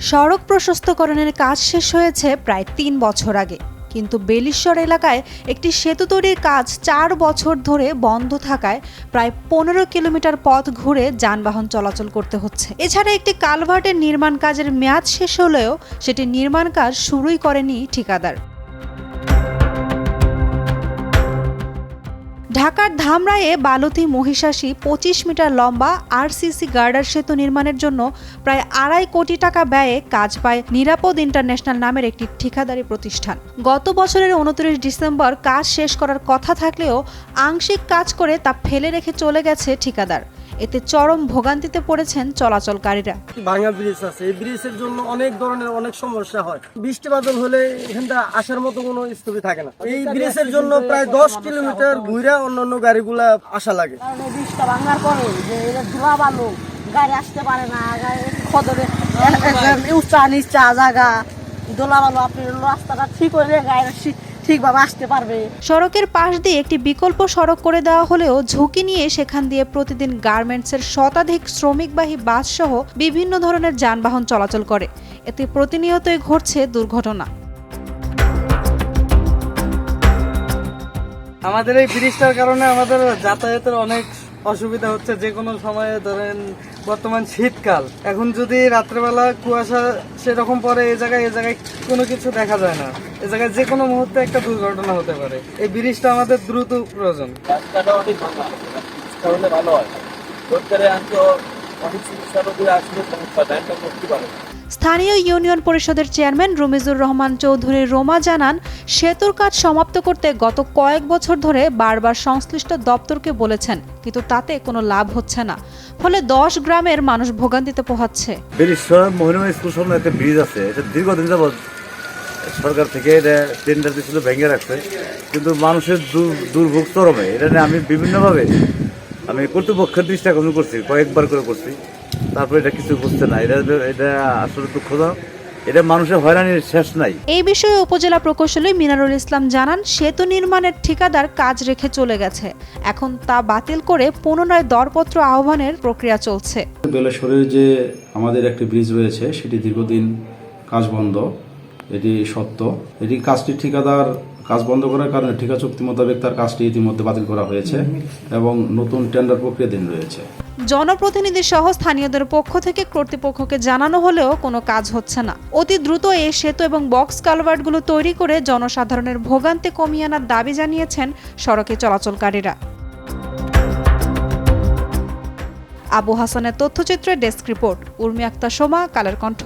সড়ক প্রশস্তকরণের কাজ শেষ হয়েছে প্রায় ৩ বছর আগে, কিন্তু বেলিশ্বর এলাকায় একটি সেতু তৈরির কাজ ৪ বছর ধরে বন্ধ থাকায় প্রায় ১৫ কিলোমিটার পথ ঘুরে যানবাহন চলাচল করতে হচ্ছে। এছাড়া একটি কালভার্টের নির্মাণ কাজের মেয়াদ শেষ হলেও সেটি নির্মাণ কাজ শুরুই করেনি ঠিকাদার। ঢাকার ধামরাইয়ে বালতি মহিষাসী ২৫ মিটার লম্বা আরসিসি গার্ডার সেতু নির্মাণের জন্য প্রায় ২.৫ কোটি টাকা ব্যয়ে কাজ পায় নিরাপদ ইন্টারন্যাশনাল নামের একটি ঠিকাদারি প্রতিষ্ঠান। গত বছরের ২৯ ডিসেম্বর কাজ শেষ করার কথা থাকলেও আংশিক কাজ করে তা ফেলে রেখে চলে গেছে ঠিকাদার। এতে চরম ভোগান্তিতে পড়েছেন চলাচলকারীরা। ভাঙা ব্রিজ আছে, এই ব্রিজের জন্য অনেক সমস্যা হয়। বৃষ্টি বাদল হলে এখানটা আসার মতো কোনো স্থিতি থাকে না। এই ব্রিজের জন্য প্রায় ১০ কিলোমিটার ঘুরে অন্যান্য গাড়িগুলা আসা লাগে। ব্রিজটা ভাঙার পরে যে ধোয়া বালু গাড়ি আসতে পারে না, খদরে উচ্চা নিচা জায়গা দোলা বালু, আপনি রাস্তাটা ঠিক হলে গাড়ি ঠিকভাবে আসতে পারবে। সড়কের পাশ দিয়ে একটি বিকল্প সড়ক করে দেওয়া হলেও ঝুঁকি নিয়ে সেখান দিয়ে প্রতিদিন গার্মেন্টসের শতাধিক শ্রমিকবাহী বাস সহ বিভিন্ন ধরনের যানবাহন চলাচল করে। এতে প্রতিনিয়তই ঘটছে দুর্ঘটনা। আমাদের এই ব্রিজটার কারণে আমাদের যাতায়াতের অনেক অসুবিধা হচ্ছে। যে কোনো সময়ে ধরেন বর্তমান শীতকাল, এখন যদি রাত্রেবেলা কুয়াশা সেরকম পরে এই জায়গায় কোনো কিছু দেখা যায় না। এই জায়গায় যে কোনো মুহূর্তে একটা দুর্ঘটনা হতে পারে। এই ব্রিজটা আমাদের দ্রুত প্রয়োজন। রাস্তাটা অনেক ভালো হয়, অনেক চিকিৎসা রোগী আসলে সমস্যা করতে পারে। স্থানীয় ইউনিয়ন পরিষদের চেয়ারম্যান রুমিজুর রহমান চৌধুরী রোমা জানান, সেতুর কাজ সমাপ্ত করতে গত কয়েক বছর ধরে বারবার সংশ্লিষ্ট দপ্তরকে বলেছেন, কিন্তু তাতে কোনো লাভ হচ্ছে না। ফলে ১০ গ্রামের মানুষ ভোগান্তিতে পোহাচ্ছে। বেলিশ্বর মহিলা স্কুল সামনে একটা ব্রিজ আছে, এটা দীর্ঘদিন যাবৎ সরকার থেকে এটা টেন্ডার দিয়েছিল, ভেঙে রাখছে, কিন্তু মানুষের দুর্ভোগ চরমে। এটা নিয়ে আমি বিভিন্নভাবে কর্তৃপক্ষের দৃষ্টি আকর্ষণ করছি, কয়েকবার করে করছি, তারপর এটা কিছু বুঝছে না। এটা আসলে দুঃখজনক। এটা মানুষের হয়রানির শেষ নাই। এই বিষয়ে উপজেলা প্রকৌশলী মিনারুল ইসলাম জানান, সেতু নির্মাণের ঠিকাদার কাজ রেখে চলে গেছে, এখন তা বাতিল করে পুনরায় দরপত্র আহ্বানের প্রক্রিয়া চলছে। বেলেশ্বরের যে আমাদের একটি ব্রিজ রয়েছে সেটি দীর্ঘদিন কাজ বন্ধ, এটি সত্য। এটি কাজটি ঠিকাদার কাজ বন্ধ করার কারণে ঠিকা চুক্তি মোতাবেক তার কাজটি ইতিমধ্যে বাতিল করা হয়েছে এবং নতুন টেন্ডার প্রক্রিয়াধীন রয়েছে। জনপ্রতিনিধি সহ স্থানীয়দের পক্ষ থেকে কর্তৃপক্ষকে জানানো হলেও কোনো কাজ হচ্ছে না। অতি দ্রুত এই সেতু এবং বক্স কালভার্টগুলো তৈরি করে জনসাধারণের ভোগান্তি কমিয়ে আনার দাবি জানিয়েছেন সড়কে চলাচলকারীরা। আবু হাসানের তথ্যচিত্রের ডেস্ক রিপোর্ট, উর্মি আক্তার সোমা, কালের কণ্ঠ।